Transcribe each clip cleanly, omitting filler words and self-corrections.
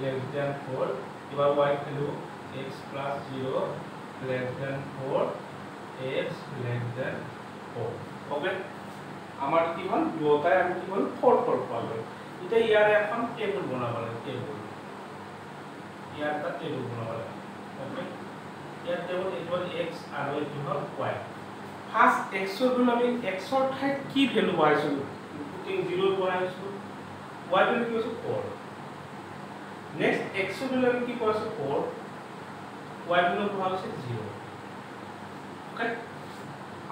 less than 4 এবার y value x plus 0 less than 4 x less than 4 okay আমার কি হল দুটাই আমি কি বল 4 4 পাবো এটা ইয়ার এখন টেবিল বানাবো টেবিল ইয়ারটা টেবিল বানাবো ওকে ইয়ার টেবিল it was x আর it was y first x এর ভ্যালু আমি x এর ঠাইত কি ভ্যালু পাইছো পুটিং 0 বনাইছো y ভ্যালু কি হইছে 4 নেক্সট x এর ভ্যালু আমি কি পাইছো 4 y ভ্যালু পাওয়া হচ্ছে 0 ওকে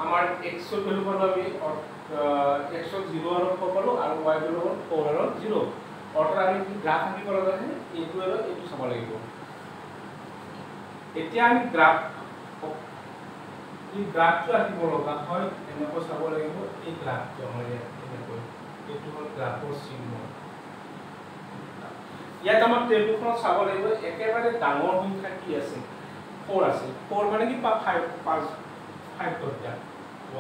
আমার x এর ভ্যালু পাবো আমি x এর 0 আর পাবো আর y ভ্যালু 4 আর 0 অর্থাৎ আমি কি গ্রাফ আঁকি কৰা যায় এইটো আৰু এইটো চাব লাগিব এতিয়া আমি গ্ৰাফ এই গ্ৰাফটো আঁকিব লগা হয় এনেকৈ চাব লাগিব এই গ্ৰাফটো আমাৰ এনেকৈ এইটো হ'ল গ্ৰাফৰ চিহ্ন ইয়াত আমাৰ টেবুলখন চাব লাগিব একেবাৰে ডাঙৰ সংখ্যা কি আছে 4 আছে 4 মানে কি 5 কৰিবা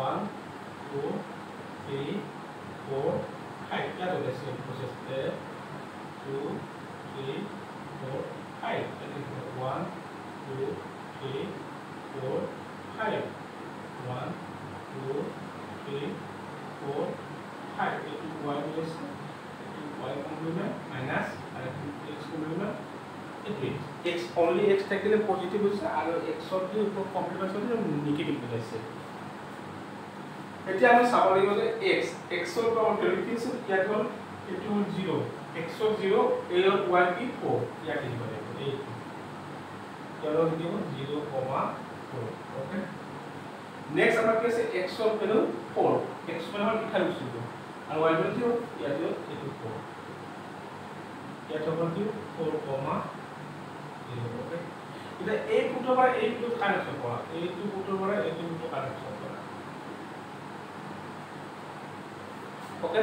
1 2 3 4 5 ইয়াত ওলাইছে process 2 3 4 5 1 2 3 4 5 1 2 3 4 5 itu y minus itu y complement minus আর x complement itu x only x থাকলে পজিটিভ হৈছে আৰু x ৰ যে উপৰ কমপ্লিমেন্ট হৈছে নেগেটিভ হৈছে এতিয়া আমি চাব লাগিব যে x ৰ পৰা ভেৰিফিকেশন ইয়াত হ'ল এটো 0 x ৰ 0 a ৰ y কি 4 ইয়াত দিব লাগিব এই ইয়াৰ দিব 0,4 ওকে নেক্সট আমাৰ কি আছে x ৰ ভ্যালু 4 x মানে হ'ল ইথাল উচিত আৰু y ভ্যালু কি ইয়াত হ'ল এটো 4 ইয়াত হ'ল কি 4,0 ওকে এটা এই পুটৰ পৰা এই পুট কানেকচন কৰা এইটো পুটৰ পৰা এইটো পুট কানেকচন কৰা ওকে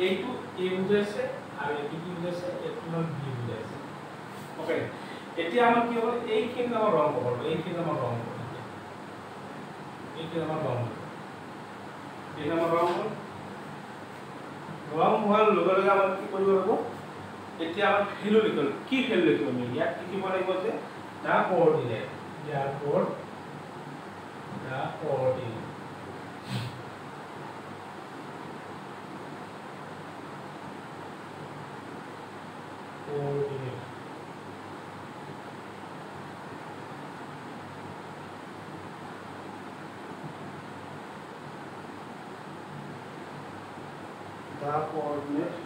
এইটো a বুজাইছে আৰু এইটো কি বুজাইছে এইটো হ'ল b বুজাইছে ওকে এতিয়া আমাৰ কি হ'ল এইখিনি আমাৰ ৰং কৰিব এইখিনি আমাৰ ৰং কৰিব এইখিনি আমাৰ ৰং এই আমাৰ ৰং হোৱাৰ লগে লগে আমাৰ কি কৰিব লাগিব এতিয়া আমাৰ ভ্যালু লিখিব কি ভ্যালু লিখিব আমি ইয়াত লিখিব লাগিব যে দা coordinate therefore the coordinate coordinates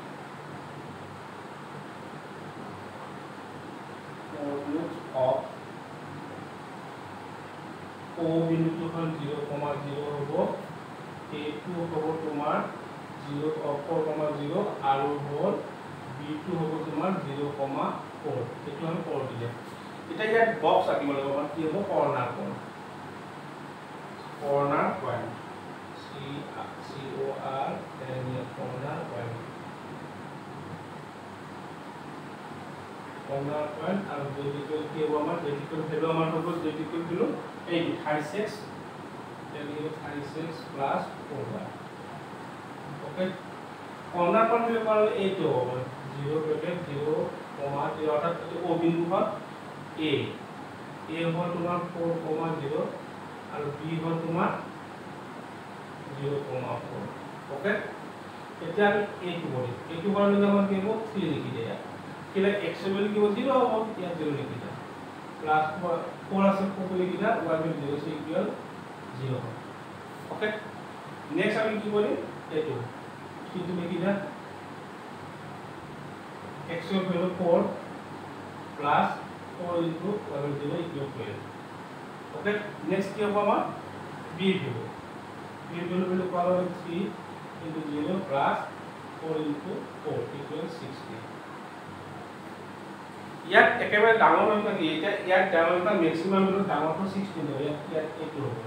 of O বিন্দুটো হ'ল 0,0 হ'ব A2 হ'ব তোমাৰ 0,4,0 আৰু হ'ল B2 হ'ব তোমাৰ 0,4 এটো হ'ল কোঅৰ্ডিনেট এটা ইয়াত বক্স আঁকিব লাগিব মানে কি হ'ব কৰ্নাৰ point C O R N E corner point আৰু vertical কি হ'ব আমাৰ vertical ভ্যালু আমাৰ হ'ব vertical value 36 plus 4y okay কৰ্নাৰ point বুলি ক'লে এইটো হ'ব 0,0, অৰ্থাৎ এইটো O বিন্দু হ'ল A হ'ল তোমাৰ 4,0 আৰু B হ'ল তোমাৰ 0,4 ওকে এতিয়া আমি এইটো কৰিম এইটো কৰাৰ লগে আমাৰ কি হ'ব 3 লিখি দিয়া কিলে x এর ভ্যালু কি হবে 0 হবে ইয়া 0 লিখি দাও প্লাস 4 আছে 4 লিখি দাও y ভ্যালু 0 সে ইকুয়াল 0 হবে ওকে নেক্সট আমি কি করি এইটো কিন্তু লিখি দাও x এর value 4 plus 4 into y value 0 equal 12 okay next কি হবে আমার b ভ্যালু পাওয়া হবে 3 into 0 plus 4 into 4 equals 60 ইয়াত একেবাৰে ডাঙৰ সংখ্যা কি এটা ইয়াত ডাঙৰ সংখ্যা ম্যাক্সিমাম হলো ডাঙৰটো 16 হয় ইয়াত এইটো হ'ব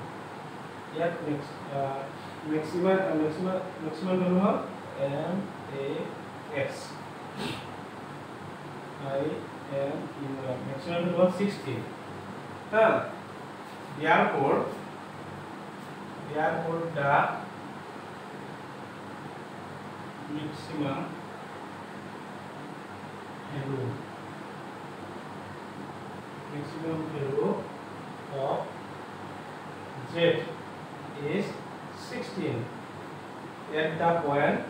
ইয়াত ম্যাক্সিমাম হলো m a x I am in maximum হলো 16 হ্যাঁ therefore the maximum value maximum value of z is 16 at the point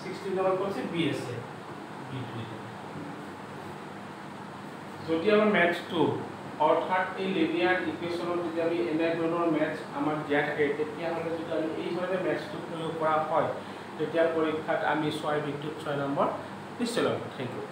16 number করছে b আছে b2 যদি আমরা ম্যাথ 2 অর্থাৎ এই লিনিয়ার ইকুয়েশনত যদি আমি এনে ধৰণৰ ম্যাথ আমাৰ দিয়া থাকে তেতিয়া হলে যদি আমি এই ধৰণে ম্যাথ 2 প্ৰয়োগ কৰা হয় তেতিয়া পৰীক্ষাত আমি 6 বিন্দুত 6 নম্বৰ নিশ্চয় ল'ব। Thank U.